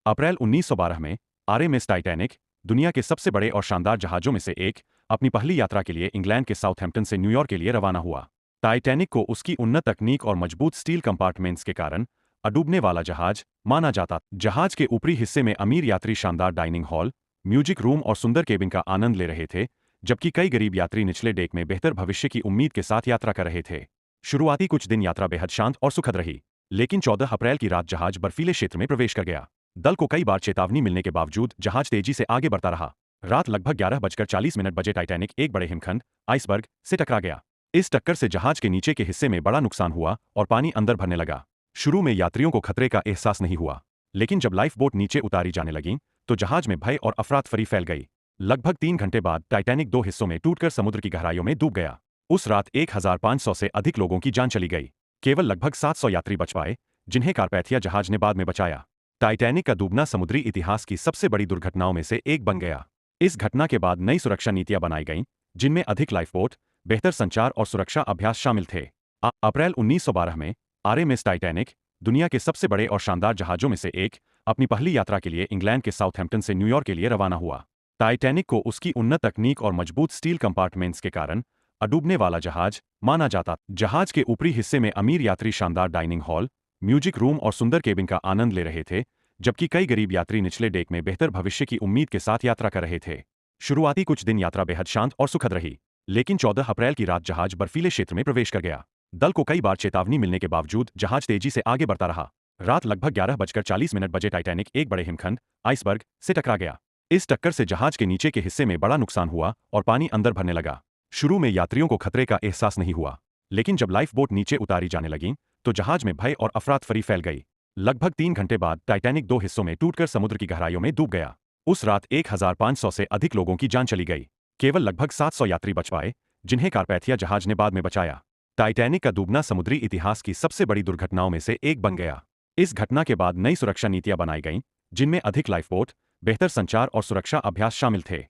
अप्रैल 1912 में RMS Titanic, दुनिया के सबसे बड़े और शानदार जहाजों में से एक, अपनी पहली यात्रा के लिए इंग्लैंड के साउथहैम्पटन से न्यूयॉर्क के लिए रवाना हुआ। टाइटैनिक को उसकी उन्नत तकनीक और मजबूत स्टील कंपार्टमेंट्स के कारण अडूबने वाला जहाज माना जाता। जहाज के ऊपरी हिस्से में अमीर यात्री शानदार डाइनिंग हॉल, म्यूजिक रूम और सुंदर केबिन का आनंद ले रहे थे, जबकि कई गरीब यात्री निचले डेक में बेहतर भविष्य की उम्मीद के साथ यात्रा कर रहे थे। शुरुआती कुछ दिन यात्रा बेहद शांत और सुखद रही, लेकिन 14 अप्रैल की रात जहाज बर्फीले क्षेत्र में प्रवेश कर गया। दल को कई बार चेतावनी मिलने के बावजूद जहाज तेजी से आगे बढ़ता रहा। रात लगभग 11:40 बजे टाइटैनिक एक बड़े हिमखंड, आइसबर्ग, से टकरा गया। इस टक्कर से जहाज के नीचे के हिस्से में बड़ा नुकसान हुआ और पानी अंदर भरने लगा। शुरू में यात्रियों को खतरे का एहसास नहीं हुआ, लेकिन जब लाइफ बोट नीचे उतारी जाने लगी, तो जहाज में भय और अफरा-तफरी फैल गई। लगभग 3 घंटे बाद टाइटैनिक 2 हिस्सों में टूटकर समुद्र की गहराइयों में डूब गया। उस रात 1500 से अधिक लोगों की जान चली गई। केवल लगभग 700 यात्री बच पाए, जिन्हें कारपैथिया जहाज ने बाद में बचाया। टाइटैनिक का डूबना समुद्री इतिहास की सबसे बड़ी दुर्घटनाओं में से एक बन गया। इस घटना के बाद नई सुरक्षा नीतियां बनाई गईं, जिनमें अधिक लाइफबोट, बेहतर संचार और सुरक्षा अभ्यास शामिल थे। अप्रैल 1912 में आरएमएस टाइटैनिक, दुनिया के सबसे बड़े और शानदार जहाजों में से एक, अपनी पहली यात्रा के लिए इंग्लैंड के साउथहैम्पटन से न्यूयॉर्क के लिए रवाना हुआ। टाइटैनिक को उसकी उन्नत तकनीक और मजबूत स्टील कंपार्टमेंट्स के कारण अडूबने वाला जहाज माना जाता। जहाज के ऊपरी हिस्से में अमीर यात्री शानदार डाइनिंग हॉल, म्यूजिक रूम और सुंदर केबिन का आनंद ले रहे थे, जबकि कई गरीब यात्री निचले डेक में बेहतर भविष्य की उम्मीद के साथ यात्रा कर रहे थे। शुरुआती कुछ दिन यात्रा बेहद शांत और सुखद रही, लेकिन 14 अप्रैल की रात जहाज बर्फीले क्षेत्र में प्रवेश कर गया। दल को कई बार चेतावनी मिलने के बावजूद जहाज तेजी से आगे बढ़ता रहा। रात लगभग 11:40 बजे टाइटैनिक एक बड़े हिमखंड, आइसबर्ग, से टकरा गया। इस टक्कर से जहाज के नीचे के हिस्से में बड़ा नुकसान हुआ और पानी अंदर भरने लगा। शुरू में यात्रियों को खतरे का एहसास नहीं हुआ, लेकिन जब लाइफ बोट नीचे उतारी जाने लगी, तो जहाज में भय और अफरा-तफरी फैल गई। लगभग 3 घंटे बाद टाइटैनिक 2 हिस्सों में टूटकर समुद्र की गहराइयों में डूब गया। उस रात 1500 से अधिक लोगों की जान चली गई। केवल लगभग 700 यात्री बच पाए, जिन्हें कारपैथिया जहाज ने बाद में बचाया। टाइटैनिक का डूबना समुद्री इतिहास की सबसे बड़ी दुर्घटनाओं में से एक बन गया। इस घटना के बाद नई सुरक्षा नीतियां बनाई गईं, जिनमें अधिक लाइफबोट, बेहतर संचार और सुरक्षा अभ्यास शामिल थे।